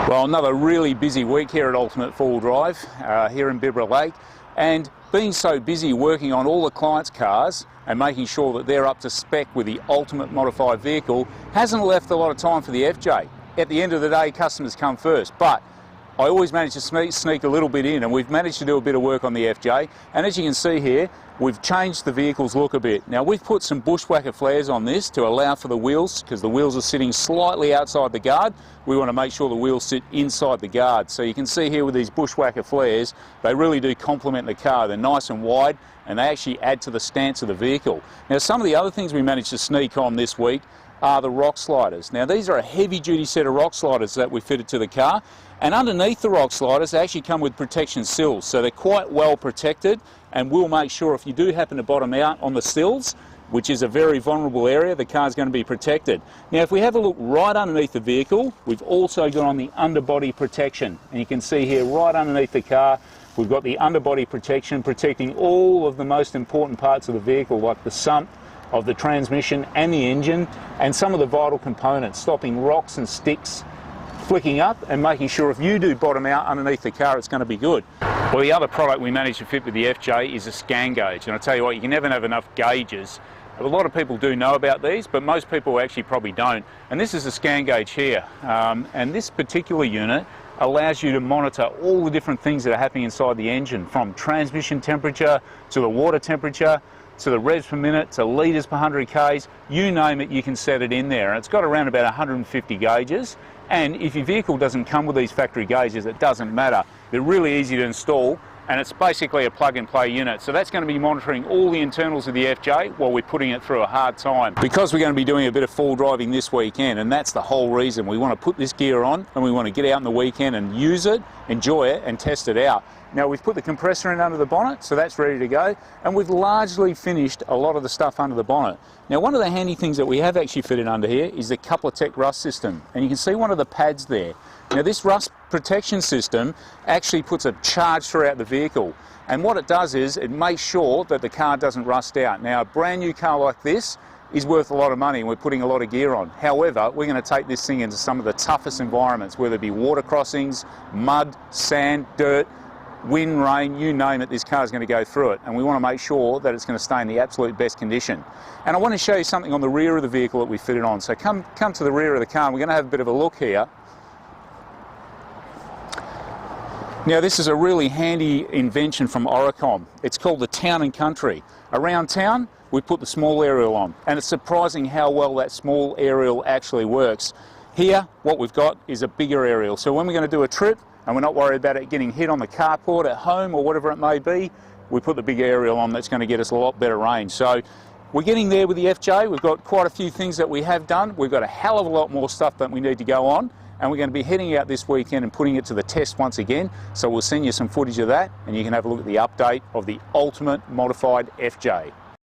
Well, another really busy week here at Ultimate Four-Wheel Drive here in Bibra Lake, and being so busy working on all the clients' cars and making sure that they're up to spec with the ultimate modified vehicle hasn't left a lot of time for the FJ. At the end of the day, customers come first, but I always manage to sneak a little bit in, and we've managed to do a bit of work on the FJ. And as you can see here, we've changed the vehicle's look a bit. Now, we've put some Bushwhacker flares on this to allow for the wheels, because the wheels are sitting slightly outside the guard. We want to make sure the wheels sit inside the guard. So you can see here with these Bushwhacker flares, they really do complement the car. They're nice and wide, and they actually add to the stance of the vehicle. Now, some of the other things we managed to sneak on this week are the rock sliders. Now, these are a heavy-duty set of rock sliders that we fitted to the car, and underneath the rock sliders they actually come with protection sills, so they're quite well protected, and we'll make sure if you do happen to bottom out on the sills, which is a very vulnerable area, the car's going to be protected. Now, if we have a look right underneath the vehicle, we've also got on the underbody protection, and you can see here right underneath the car we've got the underbody protection protecting all of the most important parts of the vehicle, like the sump of the transmission and the engine, and some of the vital components, stopping rocks and sticks flicking up and making sure if you do bottom out underneath the car, it's going to be good. Well, the other product we managed to fit with the FJ is a Scangauge, and I tell you what, you can never have enough gauges. A lot of people do know about these, but most people actually probably don't. And this is a Scangauge here, and this particular unit allows you to monitor all the different things that are happening inside the engine, from transmission temperature to the water temperature, to the revs per minute, to litres per 100 Ks, you name it, you can set it in there. And it's got around about 150 gauges. And if your vehicle doesn't come with these factory gauges, it doesn't matter. They're really easy to install, and it's basically a plug-and-play unit. So that's going to be monitoring all the internals of the FJ while we're putting it through a hard time. Because we're going to be doing a bit of full driving this weekend, and that's the whole reason. We want to put this gear on, and we want to get out on the weekend and use it, enjoy it, and test it out. Now, we've put the compressor in under the bonnet, so that's ready to go, and we've largely finished a lot of the stuff under the bonnet. Now, one of the handy things that we have actually fitted under here is the Coupler-Tech rust system, and you can see one of the pads there. Now, this rust protection system actually puts a charge throughout the vehicle, and what it does is it makes sure that the car doesn't rust out. Now, a brand new car like this is worth a lot of money, and we're putting a lot of gear on. However, we're going to take this thing into some of the toughest environments, whether it be water crossings, mud, sand, dirt, wind, rain, you name it, this car is going to go through it, and we want to make sure that it's going to stay in the absolute best condition. And I want to show you something on the rear of the vehicle that we fitted on. So come to the rear of the car, and we're going to have a bit of a look here. Now, this is a really handy invention from Oricom. It's called the Town and Country. Around town, we put the small aerial on, and it's surprising how well that small aerial actually works. Here, what we've got is a bigger aerial, so when we're going to do a trip, and we're not worried about it getting hit on the carport at home or whatever it may be, we put the big aerial on. That's going to get us a lot better range. So we're getting there with the FJ. We've got quite a few things that we have done. We've got a hell of a lot more stuff that we need to go on, and we're going to be heading out this weekend and putting it to the test once again. So we'll send you some footage of that, and you can have a look at the update of the ultimate modified FJ.